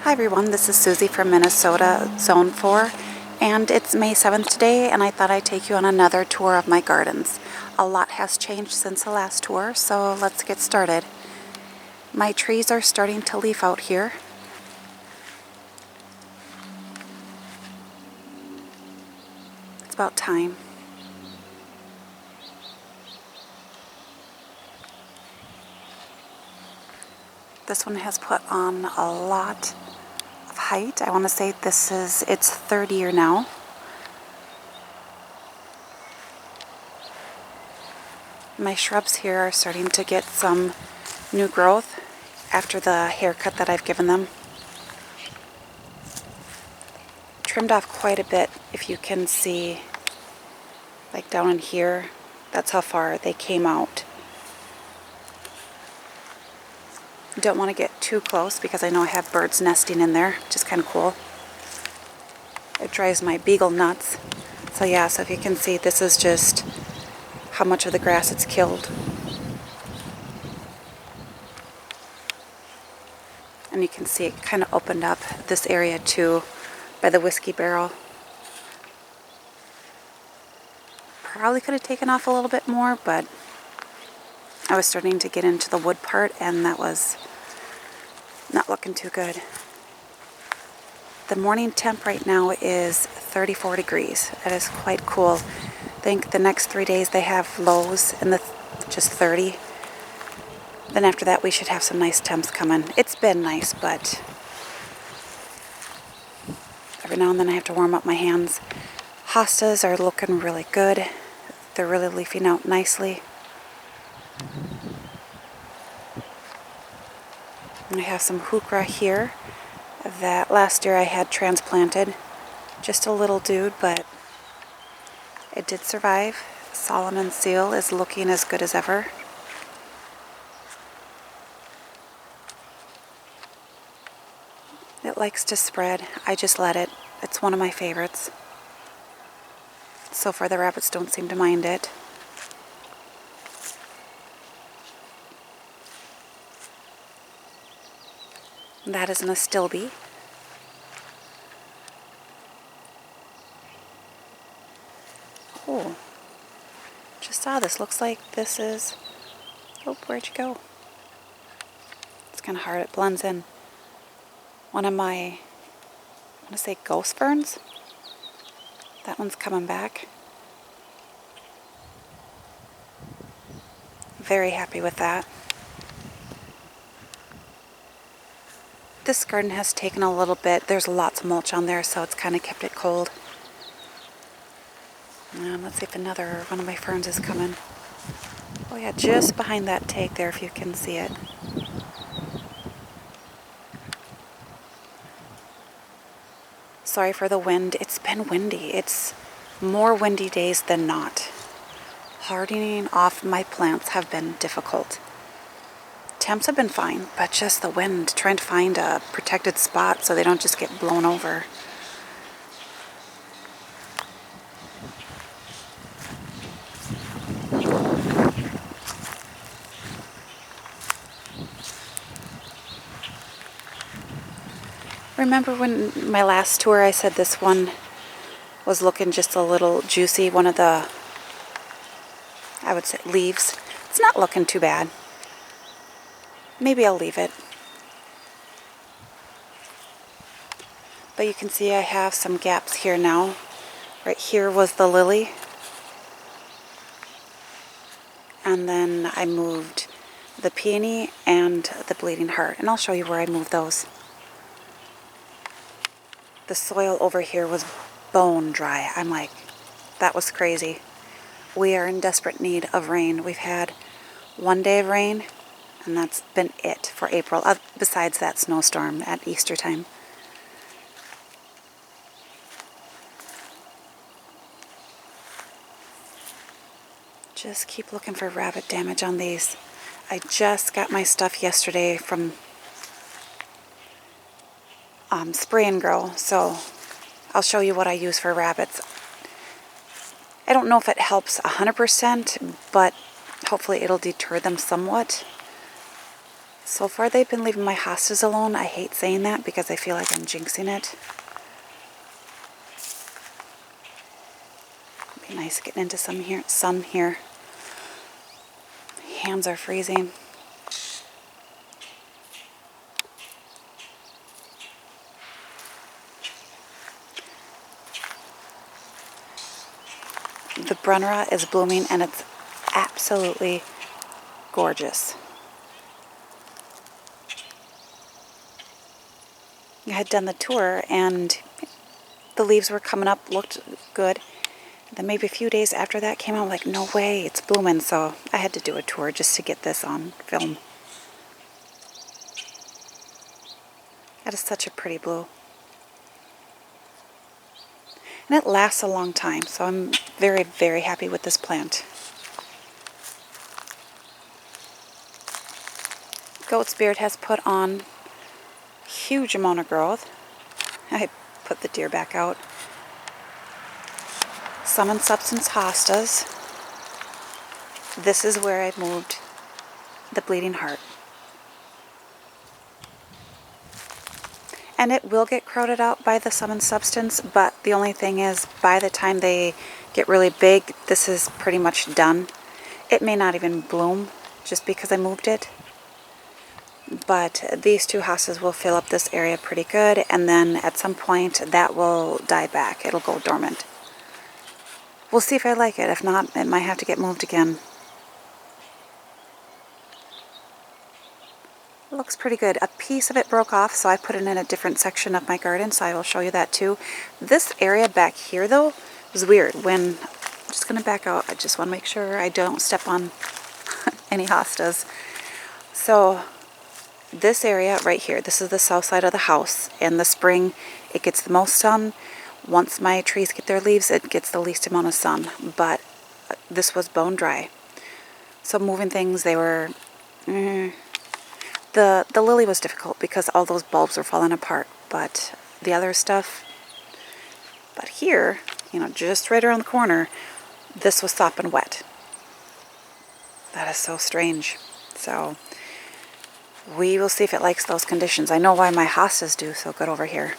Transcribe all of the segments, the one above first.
Hi everyone, this is Susie from Minnesota Zone 4, and it's May 7th today, and I thought I'd take you on another tour of my gardens. A lot has changed since the last tour, so let's get started. My trees are starting to leaf out here. It's about time. This one has put on a lot of height. I want to say this is its third year now. My shrubs here are starting to get some new growth after the haircut that I've given them. Trimmed off quite a bit, if you can see, like down in here. That's how far they came out. Don't want to get too close because I know I have birds nesting in there, which is kind of cool. It drives my beagle nuts. So yeah, so if you can see, this is just how much of the grass it's killed. And you can see it kind of opened up this area too by the whiskey barrel. Probably could have taken off a little bit more, but I was starting to get into the wood part and that was not looking too good. The morning temp right now is 34 degrees. That is quite cool. I think the next 3 days they have lows in the just 30. Then after that we should have some nice temps coming. It's been nice, but every now and then I have to warm up my hands. Hostas are looking really good. They're really leafing out nicely. And I have some heuchera here that last year I had transplanted. Just a little dude, but it did survive. Solomon seal is looking as good as ever. It likes to spread. I just let it. It's one of my favorites. So far the rabbits don't seem to mind it. That is an astilbe. Oh, just saw this. Looks like this is... Oh, where'd you go? It's kind of hard. It blends in. One of my, I want to say ghost ferns. That one's coming back. Very happy with that. This garden has taken a little bit. There's lots of mulch on there, so it's kind of kept it cold. Let's see if another one of my ferns is coming. Oh yeah, just behind that take there, if you can see it. Sorry for the wind. It's been windy. It's more windy days than not. Hardening off my plants have been difficult. Temps have been fine, but just the wind, trying to find a protected spot so they don't just get blown over. Remember when my last tour I said this one was looking just a little juicy, one of the, I would say, leaves. It's not looking too bad. Maybe I'll leave it. But you can see I have some gaps here now. Right here was the lily. And then I moved the peony and the bleeding heart. And I'll show you where I moved those. The soil over here was bone dry. I'm like, that was crazy. We are in desperate need of rain. We've had 1 day of rain, and that's been it for April, besides that snowstorm at Easter time. Just keep looking for rabbit damage on these. I just got my stuff yesterday from Spray and Grow, so I'll show you what I use for rabbits. I don't know if it helps 100%, but hopefully it'll deter them somewhat. So far they've been leaving my hostas alone. I hate saying that because I feel like I'm jinxing it. Be nice getting into some sun here. Hands are freezing. The Brunnera is blooming and it's absolutely gorgeous. I had done the tour and the leaves were coming up, looked good. Then maybe a few days after that came out, like, no way, it's blooming. So I had to do a tour just to get this on film. That is such a pretty blue. And it lasts a long time, so I'm very, very happy with this plant. Goat's Beard has put on a huge amount of growth. I put the deer back out. Sum and Substance hostas. This is where I moved the Bleeding Heart. And it will get crowded out by the Sum and Substance, but the only thing is, by the time they get really big, this is pretty much done. It may not even bloom just because I moved it. But these two hostas will fill up this area pretty good, and then at some point that will die back. It'll go dormant. We'll see if I like it. If not, it might have to get moved again. It looks pretty good. A piece of it broke off, so I put it in a different section of my garden, so I will show you that too. This area back here, though, was weird. I'm just going to back out. I just want to make sure I don't step on any hostas. So this area right here, this is the south side of the house. In the spring, it gets the most sun. Once my trees get their leaves, it gets the least amount of sun. But this was bone dry. So moving things, they were... The lily was difficult because all those bulbs were falling apart, but the other stuff, but here, just right around the corner, this was sopping wet. That is so strange. So we will see if it likes those conditions. I know why my hostas do so good over here.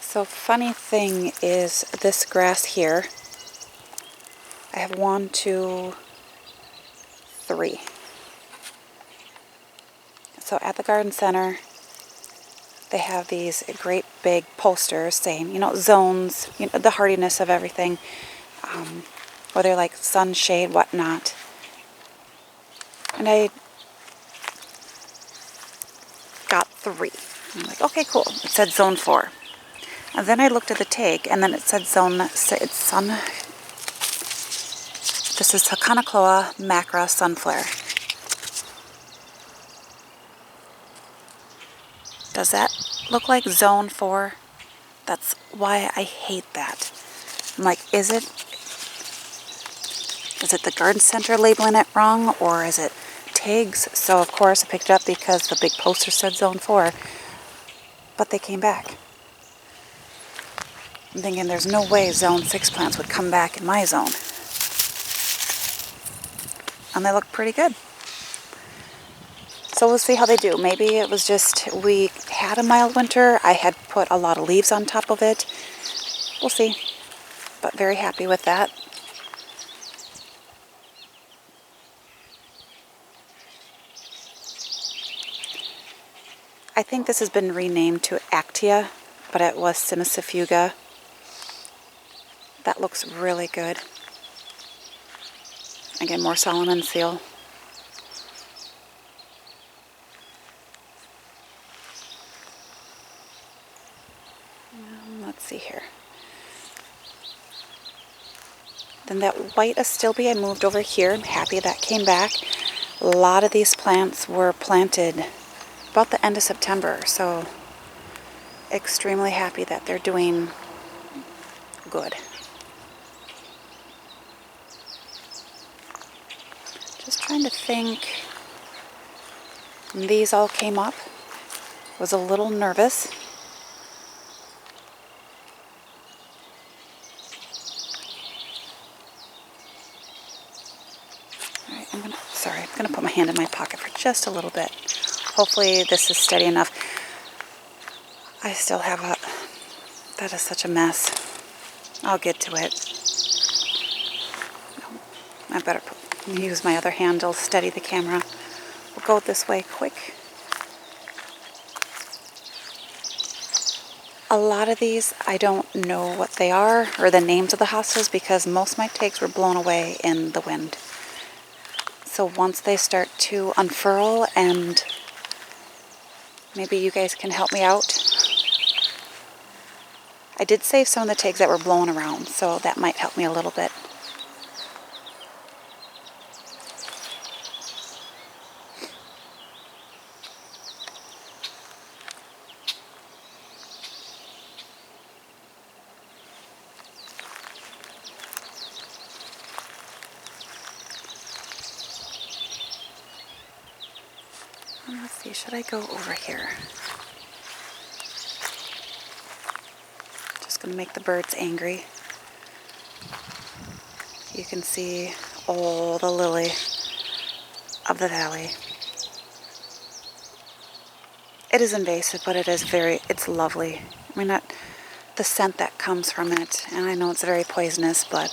So funny thing is this grass here, I have 1, 2, 3. So at the garden center, they have these great big posters saying, zones, the hardiness of everything, whether like sun, shade, whatnot. And I got 3. I'm like, okay, cool. It said zone 4. And then I looked at the tag, and then it said it's sun. This is Hakanakloa macra sunflare. Does that look like zone 4? That's why I hate that. I'm like, is it the garden center labeling it wrong, or is it tags? So of course I picked it up because the big poster said zone 4, but they came back. I'm thinking there's no way zone 6 plants would come back in my zone. And they look pretty good. So we'll see how they do. Maybe it was just we had a mild winter. I had put a lot of leaves on top of it. We'll see. But very happy with that. I think this has been renamed to Actia, but it was Cimicifuga. That looks really good. Again, more Solomon seal. Let's see here. Then that white astilbe I moved over here. I'm happy that came back. A lot of these plants were planted about the end of September, so extremely happy that they're doing good. Just trying to think. These all came up. Was a little nervous. I'm gonna put my hand in my pocket for just a little bit. Hopefully this is steady enough. I still have that is such a mess. I'll get to it. I better use my other hand to steady the camera. We'll go this way quick. A lot of these, I don't know what they are or the names of the hostas because most of my takes were blown away in the wind. So once they start to unfurl, and maybe you guys can help me out. I did save some of the tags that were blown around, so that might help me a little bit. Let's see, should I go over here? Just gonna make the birds angry. You can see all the lily of the valley. It is invasive, but it's lovely. I mean, the scent that comes from it, and I know it's very poisonous, but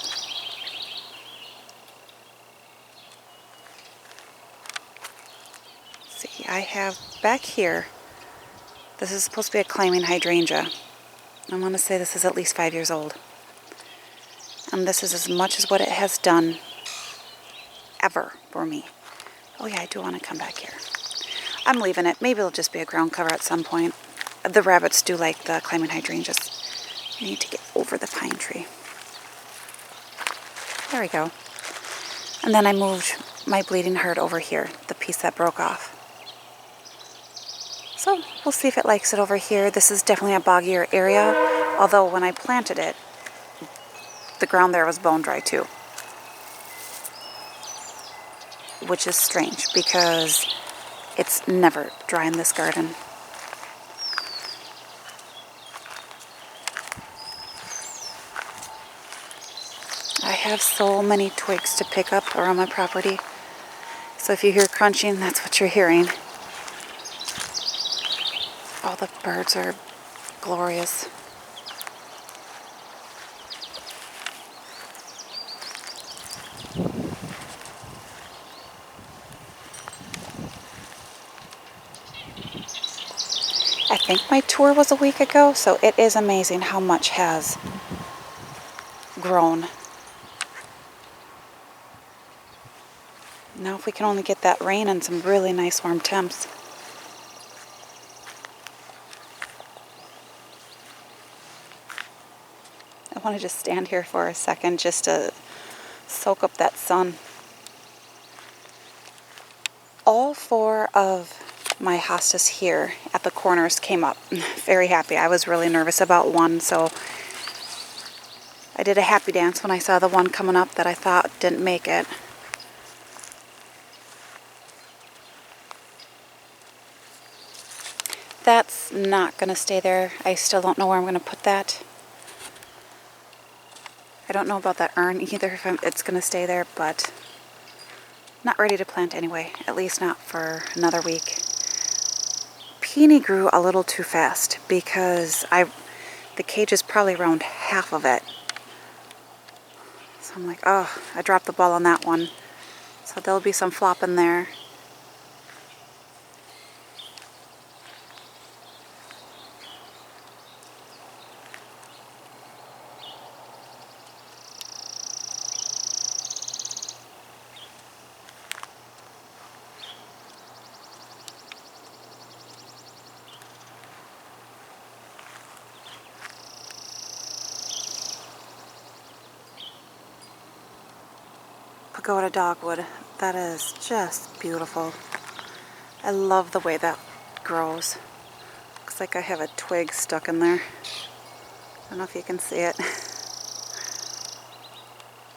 see, I have back here, this is supposed to be a climbing hydrangea. I want to say this is at least 5 years old. And this is as much as what it has done ever for me. Oh yeah, I do want to come back here. I'm leaving it. Maybe it'll just be a ground cover at some point. The rabbits do like the climbing hydrangeas. I need to get over the pine tree. There we go. And then I moved my bleeding heart over here, the piece that broke off. So we'll see if it likes it over here. This is definitely a boggier area, although when I planted it, the ground there was bone dry too. Which is strange because it's never dry in this garden. I have so many twigs to pick up around my property. So if you hear crunching, that's what you're hearing. Oh, the birds are glorious. I think my tour was a week ago, so it is amazing how much has grown. Now if we can only get that rain and some really nice warm temps. I want to just stand here for a second just to soak up that sun. All 4 of my hostas here at the corners came up. Very happy. I was really nervous about one, so I did a happy dance when I saw the one coming up that I thought didn't make it. That's not going to stay there. I still don't know where I'm going to put that. I don't know about that urn either, if it's going to stay there, but not ready to plant anyway, at least not for another week. Peony grew a little too fast because the cage is probably around half of it. So I'm like, oh, I dropped the ball on that one. So there'll be some flopping there. Pagoda dogwood. That is just beautiful. I love the way that grows. Looks like I have a twig stuck in there. I don't know if you can see it.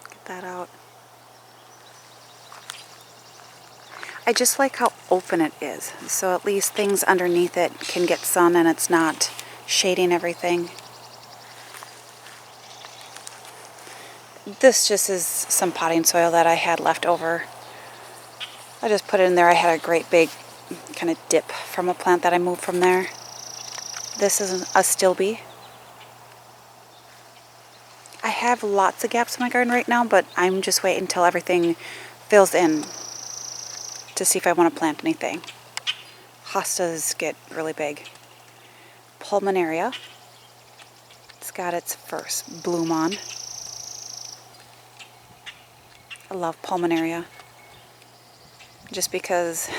Get that out. I just like how open it is. So at least things underneath it can get sun and it's not shading everything. This just is some potting soil that I had left over I just put it in there. I had a great big kind of dip from a plant that I moved from there. This is a stilbe. I have lots of gaps in my garden right now, but I'm just waiting until everything fills in to see if I want to plant anything. Hostas get really big. Pulmonaria. It's got its first bloom on. I love Pulmonaria. Just because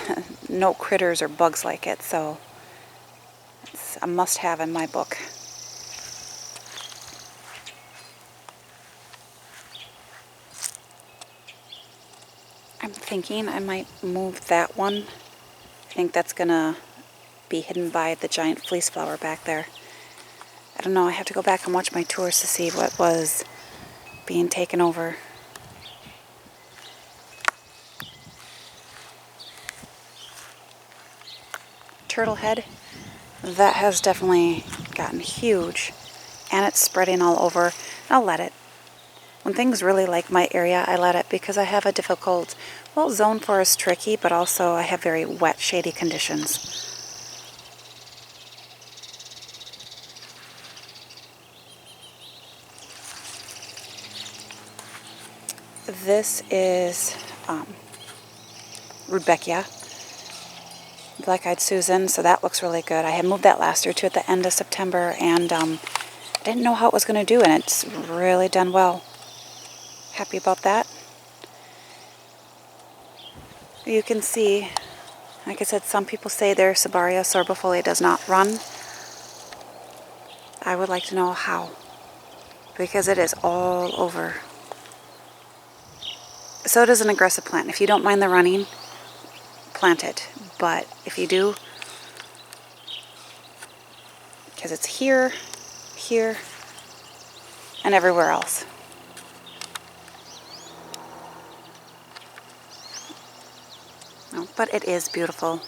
no critters or bugs like it, so it's a must-have in my book. I'm thinking I might move that one. I think that's gonna be hidden by the giant fleece flower back there. I don't know, I have to go back and watch my tours to see what was being taken over. Turtle head, that has definitely gotten huge, and it's spreading all over. I'll let it. When things really like my area, I let it because I have a difficult, well, zone 4 is tricky, but also I have very wet, shady conditions. This is Rudbeckia, Black-Eyed Susan, so that looks really good. I had moved that last year too at the end of September, and I didn't know how it was going to do, and it's really done well. Happy about that. You can see, like I said, some people say their Cibaria sorbifolia does not run. I would like to know how, because it is all over. So it is an aggressive plant. If you don't mind the running, plant it. But if you do, because it's here, here, and everywhere else. No, but it is beautiful.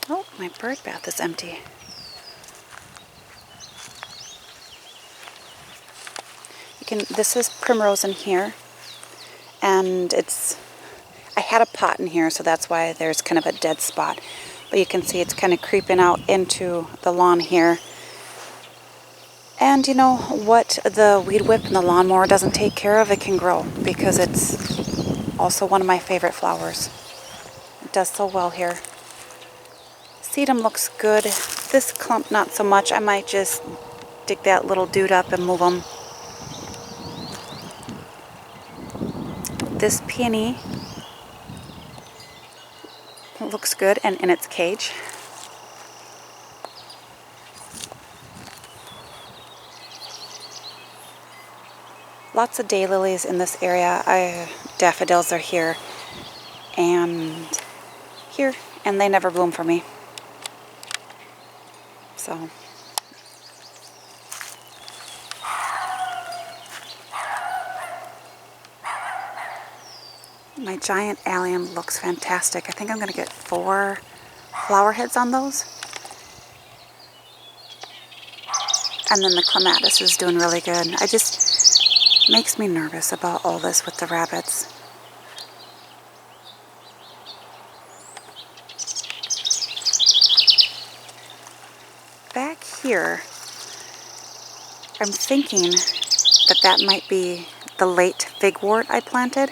Oh, my bird bath is empty. This is primrose in here, and I had a pot in here, so that's why there's kind of a dead spot. But you can see it's kind of creeping out into the lawn here. And you know what the weed whip and the lawnmower doesn't take care of, it can grow, because it's also one of my favorite flowers. It does so well here. Sedum looks good. This clump not so much. I might just dig that little dude up and move them. This peony looks good and in its cage. Lots of daylilies in this area. Daffodils are here and here, and they never bloom for me. So my giant allium looks fantastic. I think I'm going to get 4 flower heads on those. And then the clematis is doing really good. It just makes me nervous about all this with the rabbits. Back here, I'm thinking that might be the late figwort I planted.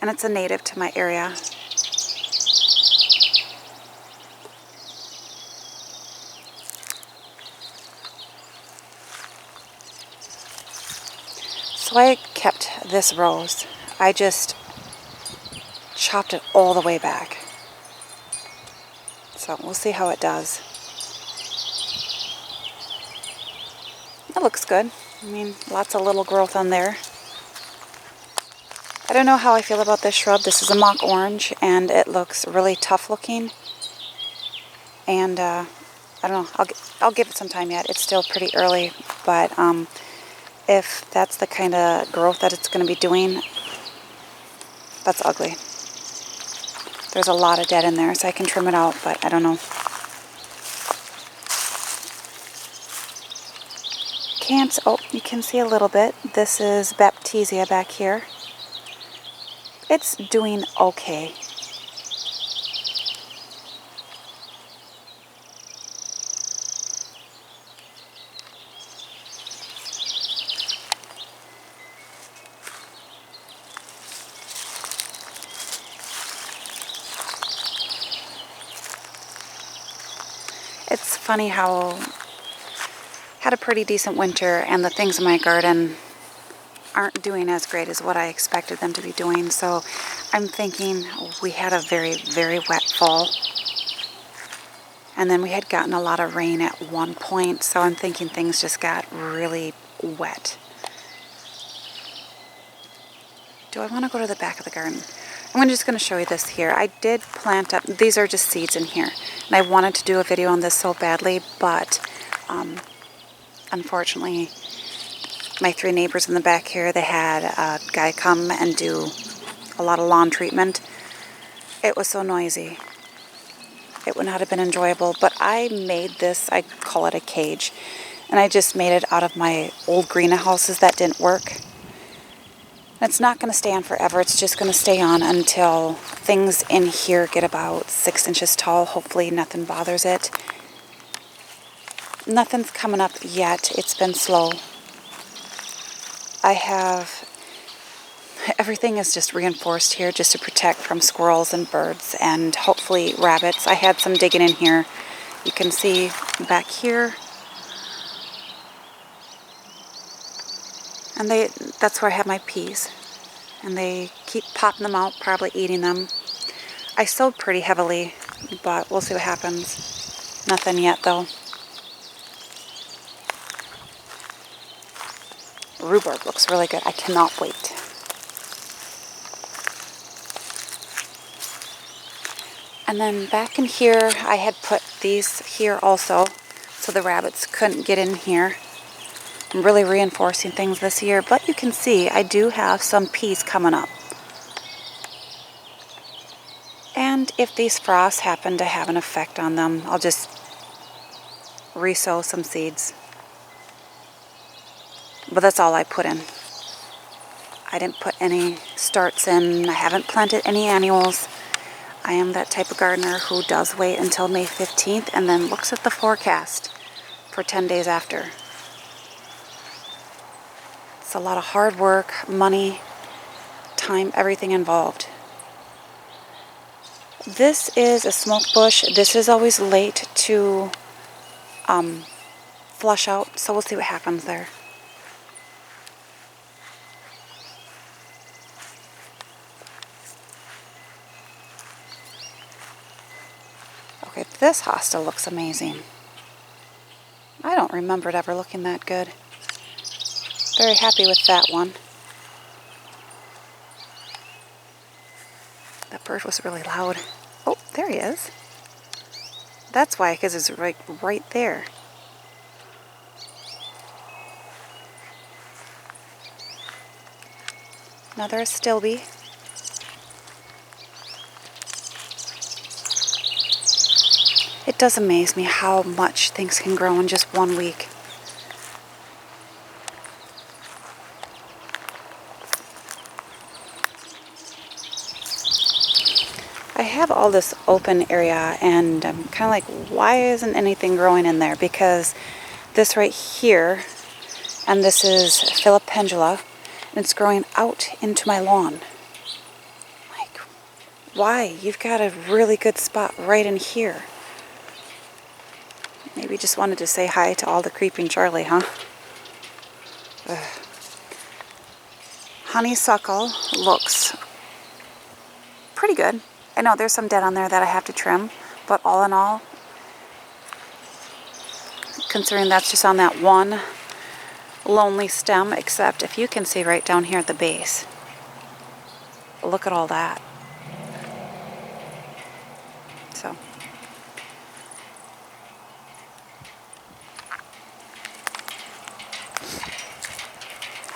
And it's a native to my area. So I kept this rose. I just chopped it all the way back. So we'll see how it does. It looks good. I mean, lots of little growth on there. I don't know how I feel about this shrub. This is a mock orange, and it looks really tough looking. And I don't know. I'll give it some time yet. It's still pretty early, but if that's the kind of growth that it's going to be doing, that's ugly. There's a lot of dead in there, so I can trim it out, but I don't know. can't, oh, you can see a little bit. This is Baptisia back here. It's doing okay. It's funny how had a pretty decent winter and the things in my garden aren't doing as great as what I expected them to be doing. So I'm thinking we had a very, very wet fall. And then we had gotten a lot of rain at one point. So I'm thinking things just got really wet. Do I want to go to the back of the garden? I'm just going to show you this here. I did plant up, these are just seeds in here. And I wanted to do a video on this so badly, but unfortunately, my 3 neighbors in the back here, they had a guy come and do a lot of lawn treatment. It was so noisy. It would not have been enjoyable, but I made this, I call it a cage. And I just made it out of my old greenhouses that didn't work. It's not going to stay on forever. It's just going to stay on until things in here get about 6 inches tall. Hopefully nothing bothers it. Nothing's coming up yet. It's been slow. Everything is just reinforced here just to protect from squirrels and birds and hopefully rabbits. I had some digging in here. You can see back here. And that's where I have my peas. And they keep popping them out, probably eating them. I sowed pretty heavily, but we'll see what happens. Nothing yet, though. Rhubarb looks really good. I cannot wait. And then back in here, I had put these here also, so the rabbits couldn't get in here. I'm really reinforcing things this year, but you can see I do have some peas coming up. And if these frosts happen to have an effect on them, I'll just re-sow some seeds. But that's all I put in. I didn't put any starts in. I haven't planted any annuals. I am that type of gardener who does wait until May 15th and then looks at the forecast for 10 days after. It's a lot of hard work, money, time, everything involved. This is a smoke bush. This is always late to flush out, so we'll see what happens there. Okay, this hosta looks amazing. I don't remember it ever looking that good. Very happy with that one. That bird was really loud. Oh, there he is. That's why, because it's right there. Another astilbe. It does amaze me how much things can grow in just 1 week. I have all this open area and I'm kind of like, why isn't anything growing in there? Because this right here, and this is Philopendula, and it's growing out into my lawn. Like, why? You've got a really good spot right in here. Maybe just wanted to say hi to all the creeping Charlie, huh? Ugh. Honeysuckle looks pretty good. I know there's some dead on there that I have to trim, but all in all, considering that's just on that one lonely stem, except if you can see right down here at the base, look at all that. So,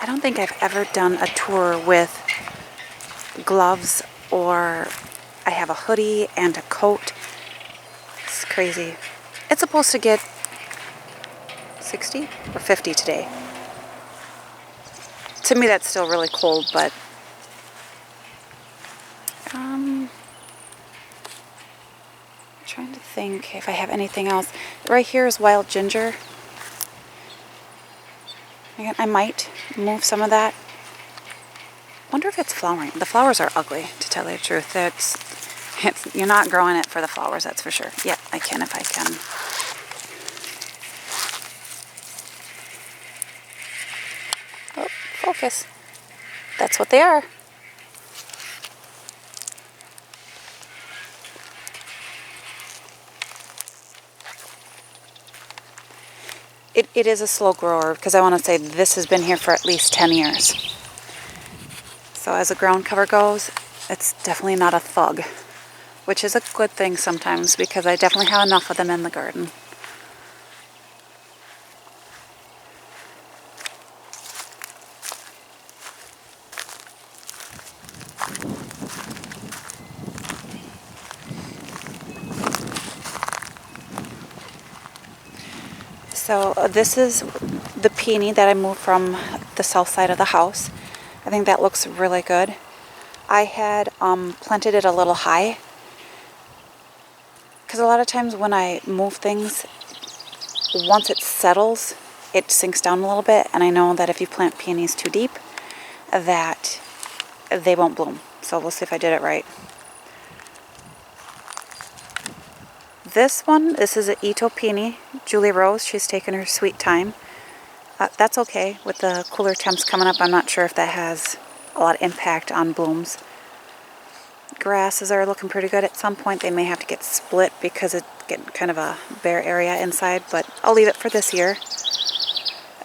I don't think I've ever done a tour with gloves or I have a hoodie and a coat. It's crazy. It's supposed to get 60 or 50 today. To me, that's still really cold, but trying to think if I have anything else. Right here is wild ginger. Again, I might move some of that. Wonder if it's flowering. The flowers are ugly, to tell you the truth. You're not growing it for the flowers, that's for sure. Yeah, I can if I can. Oh, focus. That's what they are. It is a slow grower because I want to say this has been here for at least 10 years. So as a ground cover goes, it's definitely not a thug, which is a good thing sometimes because I definitely have enough of them in the garden. So this is the peony that I moved from the south side of the house. I think that looks really good. I had planted it a little high because a lot of times when I move things, once it settles, it sinks down a little bit, and I know that if you plant peonies too deep, that they won't bloom. So we'll see if I did it right. This is an Ito peony, Julie Rose. She's taken her sweet time. That's okay. With the cooler temps coming up, I'm not sure if that has a lot of impact on blooms. Grasses are looking pretty good. At some point they may have to get split because it's getting kind of a bare area inside, but I'll leave it for this year.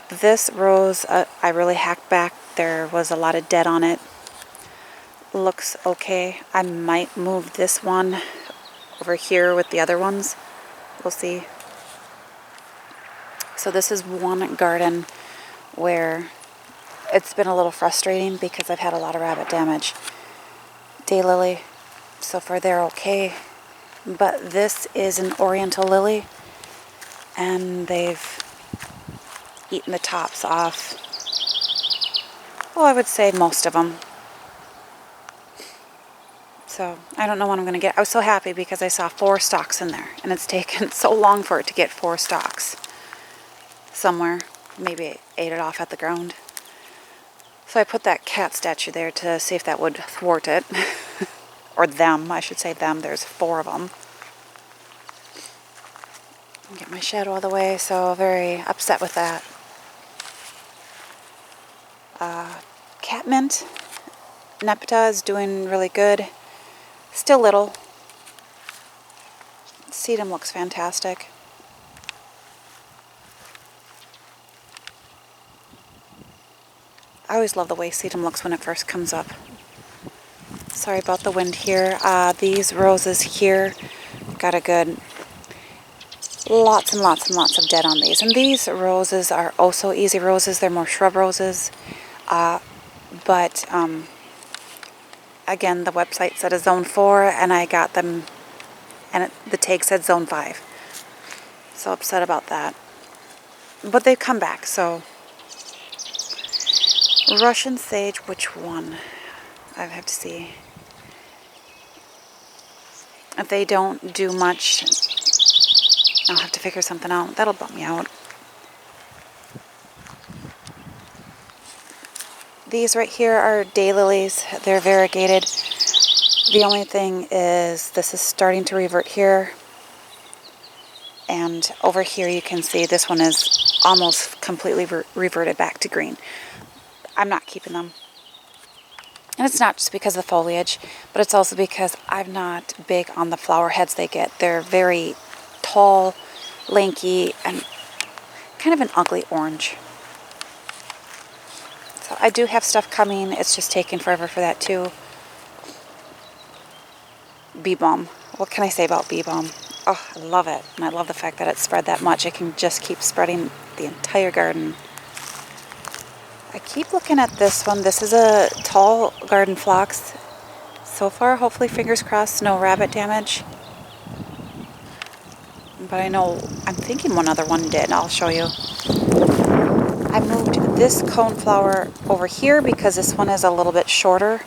This rose, I really hacked back. There was a lot of dead on it. Looks okay. I might move this one over here with the other ones. We'll see. So this is one garden where it's been a little frustrating because I've had a lot of rabbit damage. Daylily, so far they're okay. But this is an oriental lily, and they've eaten the tops off. Well, I would say most of them. So I don't know what I'm going to get. I was so happy because I saw 4 stalks in there, and it's taken so long for it to get 4 stalks somewhere. Maybe I ate it off at the ground. So I put that cat statue there to see if that would thwart it. Or them, I should say them. There's 4 of them. Get my shadow out of the way, so very upset with that. Catmint, Nepeta is doing really good. Still little. Sedum looks fantastic. I always love the way sedum looks when it first comes up. Sorry about the wind here. These roses here got a good lots and lots and lots of dead on these. And these roses are also easy roses. They're more shrub roses. But again, the website said a zone 4, and I got them, and the tag said zone 5. So upset about that. But they've come back, so. Russian sage, which one? I have to see. If they don't do much, I'll have to figure something out. That'll bum me out. These right here are daylilies. They're variegated. The only thing is this is starting to revert here. And over here you can see this one is almost completely reverted back to green. I'm not keeping them. And it's not just because of the foliage, but it's also because I'm not big on the flower heads they get. They're very tall, lanky, and kind of an ugly orange. So I do have stuff coming. It's just taking forever for that too. Bee balm. What can I say about bee balm? Oh, I love it. And I love the fact that it's spread that much. It can just keep spreading the entire garden. I keep looking at this one. This is a tall garden phlox. So far, hopefully, fingers crossed, no rabbit damage. But I know, I'm thinking one other one did. I'll show you. I moved this coneflower over here because this one is a little bit shorter.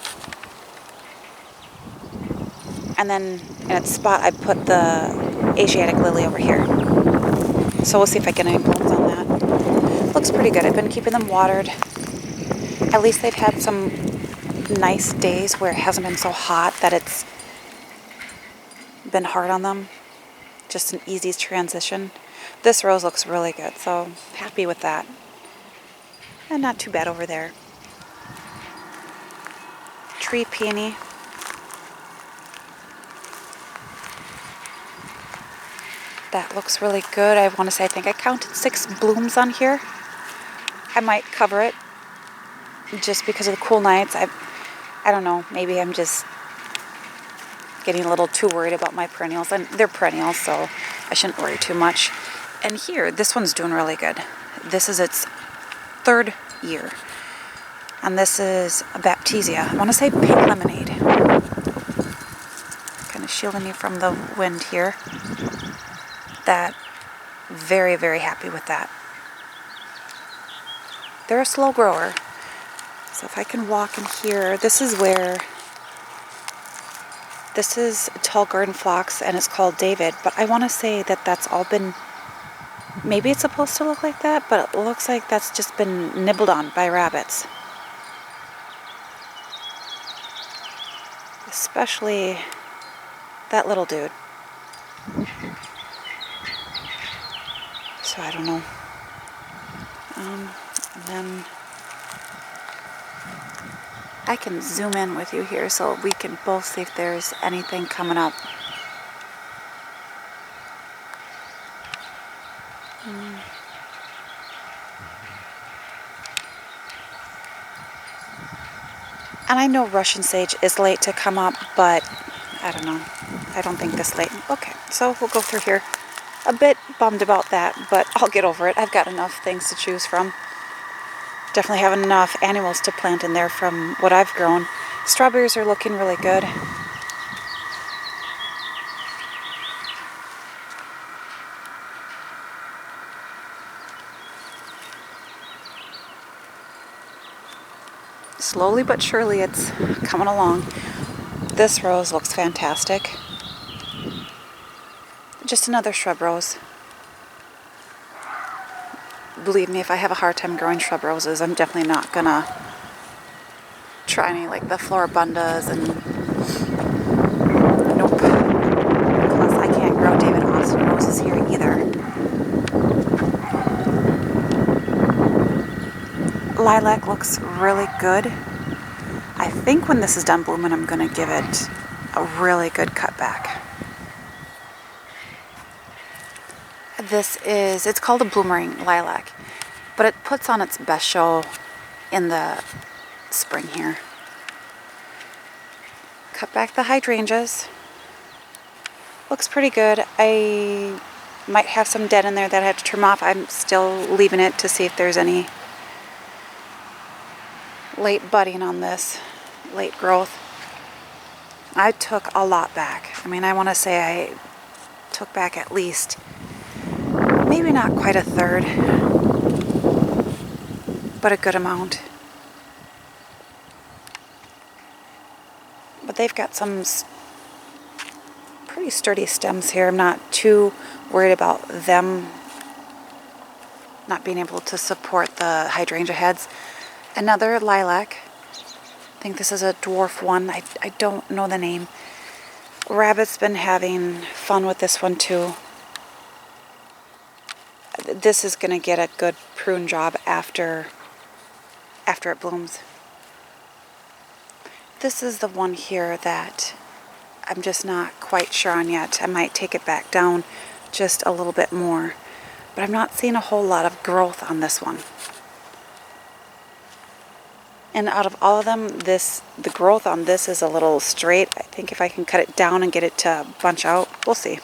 And then in its spot, I put the Asiatic lily over here. So we'll see if I get any blooms on that. Looks pretty good. I've been keeping them watered. At least they've had some nice days where it hasn't been so hot that it's been hard on them. Just an easy transition. This rose looks really good, so happy with that. And not too bad over there. Tree peony. That looks really good. I want to say, I think I counted 6 blooms on here. I might cover it just because of the cool nights. I don't know. Maybe I'm just getting a little too worried about my perennials. And they're perennials, so I shouldn't worry too much. And here, this one's doing really good. This is its 3rd year. And this is a Baptisia. I want to say pink lemonade. Kind of shielding you from the wind here. That, very, very happy with that. They're a slow grower. So if I can walk in here, this is a tall garden phlox and it's called David, but I want to say that that's all been, maybe it's supposed to look like that, but it looks like that's just been nibbled on by rabbits. Especially that little dude. So I don't know. And then I can zoom in with you here so we can both see if there's anything coming up. And I know Russian sage is late to come up, but I don't know. I don't think this late. Okay, so we'll go through here. A bit bummed about that, but I'll get over it. I've got enough things to choose from. Definitely have enough annuals to plant in there from what I've grown. Strawberries are looking really good. Slowly but surely it's coming along. This rose looks fantastic. Just another shrub rose. Believe me, if I have a hard time growing shrub roses, I'm definitely not gonna try any like the Floribundas and nope. Plus I can't grow David Austin roses here either. Lilac looks really good. I think when this is done blooming, I'm gonna give it a really good cut back. It's called a bloomering lilac, but it puts on its best show in the spring here. Cut back the hydrangeas. Looks pretty good. I might have some dead in there that I have to trim off. I'm still leaving it to see if there's any late budding on this, late growth. I took a lot back. I mean, I want to say I took back at least, maybe not quite a third, but a good amount. But they've got some pretty sturdy stems here. I'm not too worried about them not being able to support the hydrangea heads. Another lilac. I think this is a dwarf one. I don't know the name. Rabbit's been having fun with this one too. This is going to get a good prune job after it blooms. This is the one here that I'm just not quite sure on yet. I might take it back down just a little bit more. But I'm not seeing a whole lot of growth on this one. And out of all of them, the growth on this is a little straight. I think if I can cut it down and get it to bunch out, we'll see.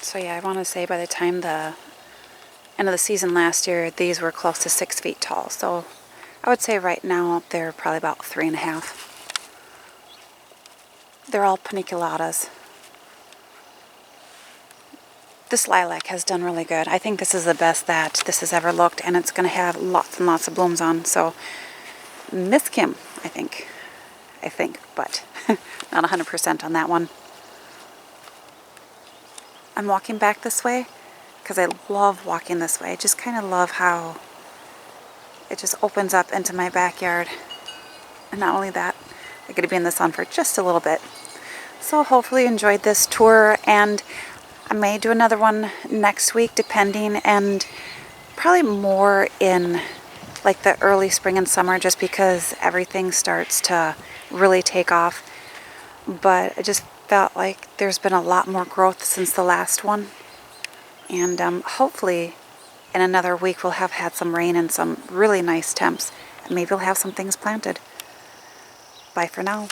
So yeah, I want to say by the time the end of the season last year, these were close to 6 feet tall. So I would say right now they're probably about 3.5. They're all paniculatas. This lilac has done really good. I think this is the best that this has ever looked, and it's going to have lots and lots of blooms on. So, Miss Kim, I think, but not 100% on that one. I'm walking back this way because I love walking this way. I just kind of love how it just opens up into my backyard. And not only that, I'm going to be in the sun for just a little bit. So hopefully you enjoyed this tour, and I may do another one next week depending, and probably more in like the early spring and summer just because everything starts to really take off. But I just felt like there's been a lot more growth since the last one. And hopefully in another week we'll have had some rain and some really nice temps. And maybe we'll have some things planted. Bye for now.